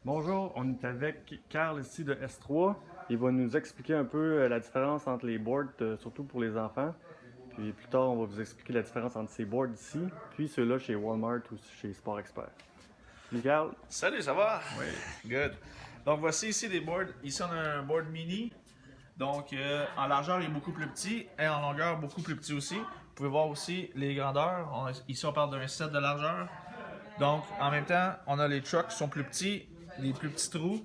Bonjour, on est avec Carl ici de S3. Il va nous expliquer un peu la différence entre les boards, surtout pour les enfants. Puis plus tard, on va vous expliquer la différence entre ces boards ici, puis ceux-là chez Walmart ou chez Sport Expert. Salut Carl. Salut, ça va? Oui. Good. Donc voici ici des boards. Ici on a un board mini. Donc en largeur il est beaucoup plus petit et en longueur beaucoup plus petit aussi. Vous pouvez voir aussi les grandeurs. Ici on parle d'un 7 de largeur. Donc en même temps on a les trucks qui sont plus petits, les plus petits trous.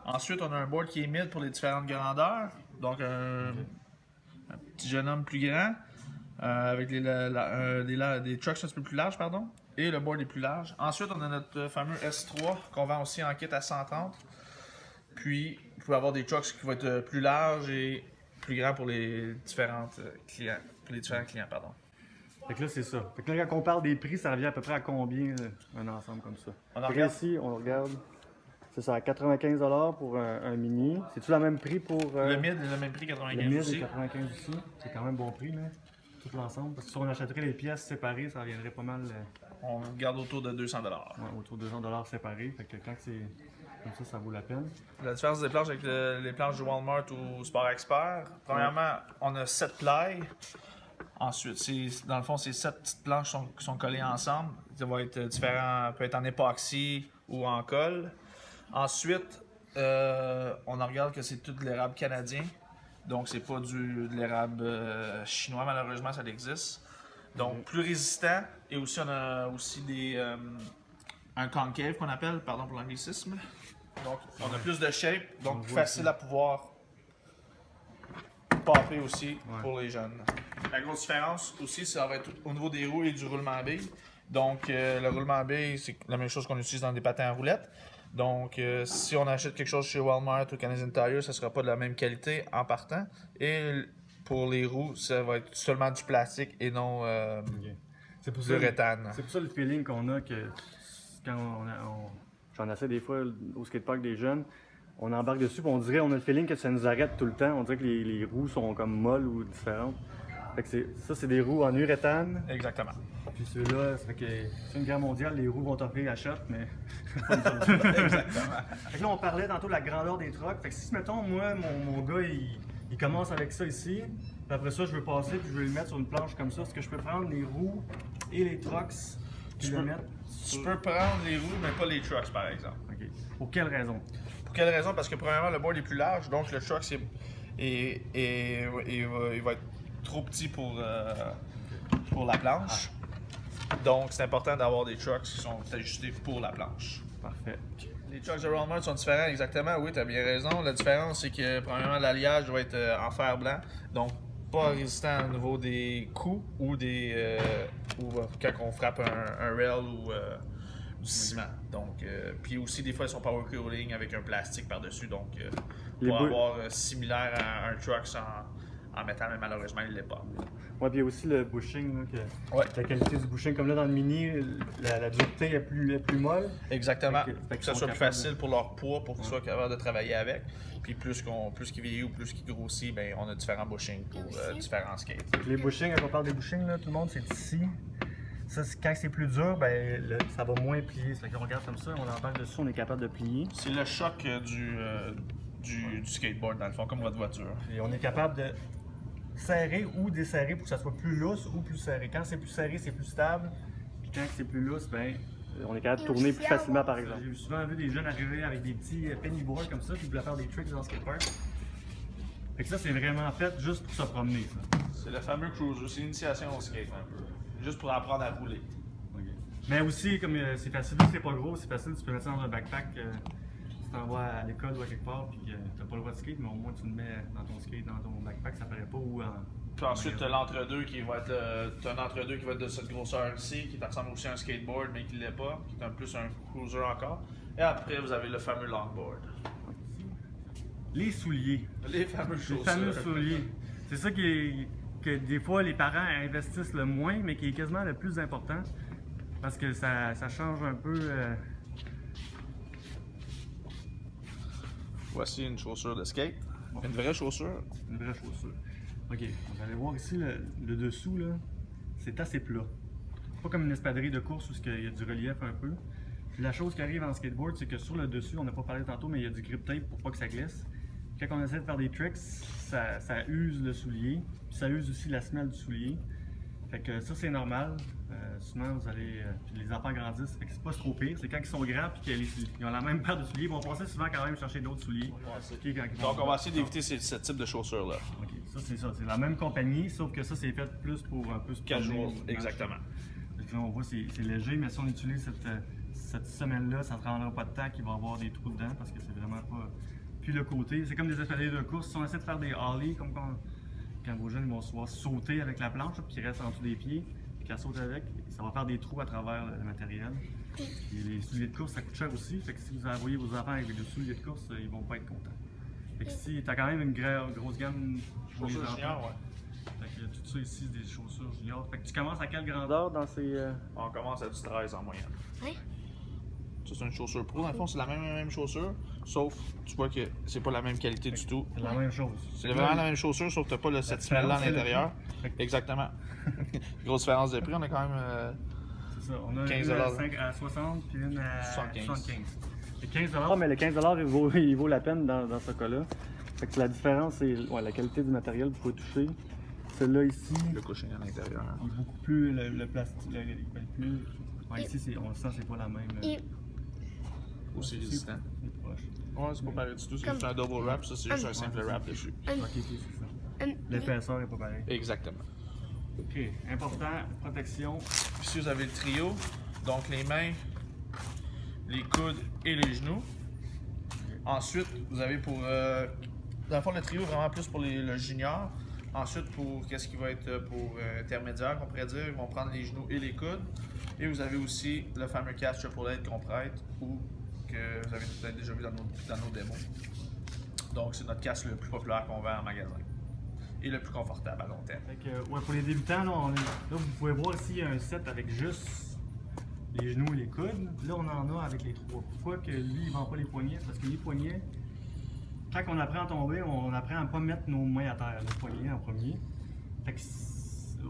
Ensuite on a un board qui est mid pour les différentes grandeurs. Donc un petit jeune homme plus grand avec des trucks un petit peu plus larges, pardon. Et le board est plus large. Ensuite, on a notre fameux S3 qu'on vend aussi en kit à 130. Puis, vous pouvez avoir des trucks qui vont être plus larges et plus grands pour les différents clients. Pardon. Fait que là, c'est ça. Fait que là, quand on parle des prix, ça revient à peu près à combien un ensemble comme ça? On Fait que regarde. ici, on regarde. C'est ça, à 95 pour un mini. C'est-tu le même prix pour. Le mid est le même prix, Le 95 mid aussi. est 95 aussi. C'est quand même bon prix, là. Tout l'ensemble. Parce que si on achèterait les pièces séparées, ça reviendrait pas mal. On garde autour de 200 $. Ouais, autour de 200 séparés. Fait que quand c'est comme ça vaut la peine. La différence des planches avec les planches du Walmart ou Sport Expert, premièrement, on a 7 ply. Ensuite, dans le fond, ces 7 petites planches qui sont collées ensemble. Ça va être différent, peut être en époxy ou en colle. Ensuite, on en regarde que c'est tout de l'érable canadien. Donc, c'est pas de l'érable chinois, malheureusement, ça existe. Donc, plus résistant. Et aussi, on a aussi un concave qu'on appelle, pardon pour l'anglicisme. Donc, on a plus de shape, donc plus facile à pouvoir popper aussi pour les jeunes. La grosse différence aussi, ça va être au niveau des roues et du roulement à billes. Donc, le roulement à billes, c'est la même chose qu'on utilise dans des patins à roulettes. Donc, si on achète quelque chose chez Walmart ou Canadian Tire, ça ne sera pas de la même qualité en partant. Et pour les roues, ça va être seulement du plastique et non C'est pour du réthane. C'est pour ça le feeling qu'on a que quand j'en essaie des fois au skatepark des jeunes, on embarque dessus, puis on dirait, on a le feeling que ça nous arrête tout le temps. On dirait que les roues sont comme molles ou différentes. Fait que ça, c'est des roues en uréthane. Exactement. Puis ceux-là, ça fait que c'est une guerre mondiale, les roues vont t'offrir la shot, mais Exactement. Fait que là, on parlait tantôt de la grandeur des trucks. Fait que si, mettons, moi, mon gars, il commence avec ça ici, puis après ça, je veux passer, puis je veux le mettre sur une planche comme ça, est-ce que je peux prendre les roues et les trucks, puis le mettre Tu peux prendre les roues, mais pas les trucks, par exemple. OK. Pour quelle raison? Pour quelle raison? Parce que premièrement, le board est plus large, donc le truck il va être trop petit pour la planche. Donc c'est important d'avoir des trucks qui sont ajustés pour la planche. Parfait. Les trucks de Walmart sont différents, exactement, oui, tu as bien raison. La différence, c'est que premièrement, l'alliage doit être en fer blanc, donc pas résistant au niveau des coups ou quand on frappe un rail ou du ciment. Donc, puis aussi, des fois, ils sont power cooling avec un plastique par-dessus. Donc, pour avoir similaire à un truck en métal, mais malheureusement, il ne l'est pas. Ouais, puis il y a aussi le bushing, là, Ouais. la qualité du bushing. Comme là, dans le mini, la dureté est plus molle. Exactement. Fait Pour que ça soit plus facile pour leur poids, pour qu'ils soient capables de travailler avec. Puis plus qu'ils vieillissent ou plus qu'ils grossissent, ben, on a différents bushings pour différents skates. Les bushings, quand on parle des bushings, là, tout le monde, c'est ici. Ça, quand c'est plus dur, ben, ça va moins plier. Ça fait qu'on regarde comme ça, on embarque dessus, on est capable de plier. C'est le choc du skateboard, dans le fond, comme votre voiture. Et on est capable de serrer ou desserrer pour que ça soit plus lousse ou plus serré. Quand c'est plus serré, c'est plus stable. Puis quand c'est plus lousse, ben, on est capable de tourner plus facilement, par exemple. J'ai souvent vu des jeunes arriver avec des petits pennyboards comme ça, puis ils voulaient faire des tricks dans le skatepark. Fait que ça, c'est vraiment fait juste pour se promener, ça. C'est le fameux cruiser, c'est l'initiation au skate, un peu. Juste pour apprendre à rouler. Okay. Mais aussi, comme c'est facile, c'est pas gros, c'est facile, tu peux mettre ça dans un backpack. Si tu t'envoies à l'école ou à quelque part, puis t'as pas le droit de skate, mais au moins tu le mets dans ton skate, dans ton backpack, ça paraît pas ou en. Puis ensuite, tu as l'entre-deux qui va être. T'as un entre-deux qui va être de cette grosseur ici, qui ressemble aussi à un skateboard, mais qui l'est pas, qui est un plus un cruiser encore. Et après, vous avez le fameux longboard. Les souliers. Les fameux chaussures. Les fameux souliers. C'est ça que des fois les parents investissent le moins, mais qui est quasiment le plus important. Parce que ça change un peu. Voici une chaussure de skate. Une vraie chaussure. Une vraie chaussure. Ok, vous allez voir ici le dessous, là, c'est assez plat. Pas comme une espadrille de course où il y a du relief un peu. Puis la chose qui arrive en skateboard, c'est que sur le dessus, on n'a pas parlé tantôt, mais il y a du grip tape pour pas que ça glisse. Quand on essaie de faire des tricks, ça use le soulier, puis ça use aussi la semelle du soulier. Fait que ça, c'est normal. Souvent, vous allez. Puis les enfants grandissent, fait que c'est pas trop pire. C'est quand ils sont grands et qu'ils ont la même paire de souliers, ils vont passer souvent quand même chercher d'autres souliers. Donc, on va essayer d'éviter ce type de chaussures-là. Ok, ça, c'est ça. C'est la même compagnie, sauf que ça, c'est fait plus pour un peu se Casual, promener. exactement. Là, on voit c'est léger, mais si on utilise cette semelle-là, ça ne prendra pas de temps qu'il va y avoir des trous dedans parce que c'est vraiment pas. Puis le côté, c'est comme des escaliers de course. Si on essaie de faire des ollies, comme quand vos jeunes vont se voir sauter avec la planche, puis qu'ils restent en dessous des pieds, puis qu'elle saute avec, ça va faire des trous à travers le matériel. Puis les souliers de course, ça coûte cher aussi. Fait que si vous envoyez vos enfants avec des souliers de course, ils vont pas être contents. Fait que si t'as quand même une grosse gamme pour les Chaussures enfants. juniors, ouais. Fait que tout ça ici, c'est des chaussures juniors. Fait que tu commences à quelle grandeur dans ces. On commence à du 13 en moyenne. Ouais. Ça, c'est une chaussure pro. Dans le fond, c'est la même chaussure, sauf tu vois que c'est pas la même qualité du tout. C'est la même chose. C'est vraiment la même chaussure, sauf que t'as pas cette semelle-là à différence, c'est le l'intérieur. prix. Exactement. Grosse différence de prix, on a quand même. C'est ça. On a 15 une à 60 puis une à 75. Et 15 Ah, mais le 15 il vaut la peine dans ce cas-là. Fait que la différence, c'est la qualité du matériel que vous pouvez toucher. Celle-là ici, Le couching à l'intérieur. il est beaucoup plus le plastique. Plus... Ouais, ici, on le sent, c'est pas la même. Et Aussi résistant. C'est proche. Ouais, c'est pas pareil du tout. C'est juste un double wrap, ça, c'est juste un simple wrap dessus. Ok, c'est ça. L'épaisseur est pas pareil. Exactement. Ok, important, protection. Puis si vous avez le trio, donc les mains, les coudes et les genoux. Ensuite, vous avez pour. Dans le fond, le trio, vraiment plus pour le junior. Ensuite, pour qu'est-ce qui va être pour intermédiaire, qu'on pourrait dire, ils vont prendre les genoux et les coudes. Et vous avez aussi le fameux casque Triple Eight qu'on prête ou que vous avez peut-être déjà vu dans nos démos. Donc, c'est notre casque le plus populaire qu'on vend en magasin et le plus confortable à long terme. Fait que, ouais, pour les débutants, là, vous pouvez voir ici un set avec juste les genoux et les coudes. Là, on en a avec les trois. Pourquoi que lui, il vend pas les poignets? Parce que les poignets, quand on apprend à tomber, on apprend à ne pas mettre nos mains à terre, nos poignets en premier. Fait que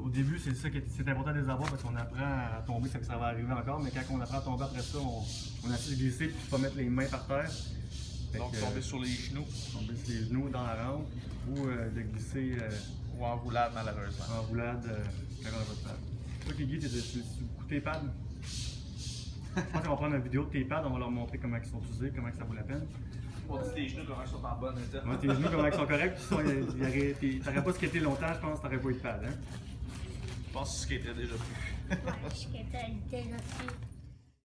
au début, c'est ça qui c'est important de les avoir parce qu'on apprend à tomber, ça que ça va arriver encore, mais quand on apprend à tomber après ça, on essaie de glisser et de ne pas mettre les mains par terre. Fait Donc, que, tomber sur les genoux tomber sur les genoux dans la rampe ou de glisser ou en roulade, malheureusement. en roulade quand on n'a pas de pad. Toi, Guigui, tu beaucoup tes pads? Je pense qu'on va prendre une vidéo de tes pads, on va leur montrer comment ils sont utilisés, comment ça vaut la peine. Pour dire tes genoux, comment ils sont en bonne état. Ouais, tes genoux, comment ils sont corrects, puis t'aurais pas skaté longtemps, je pense, t'aurais pas eu de pad, hein? Je pense que ce qui était déjà plus. je suis déjà plus.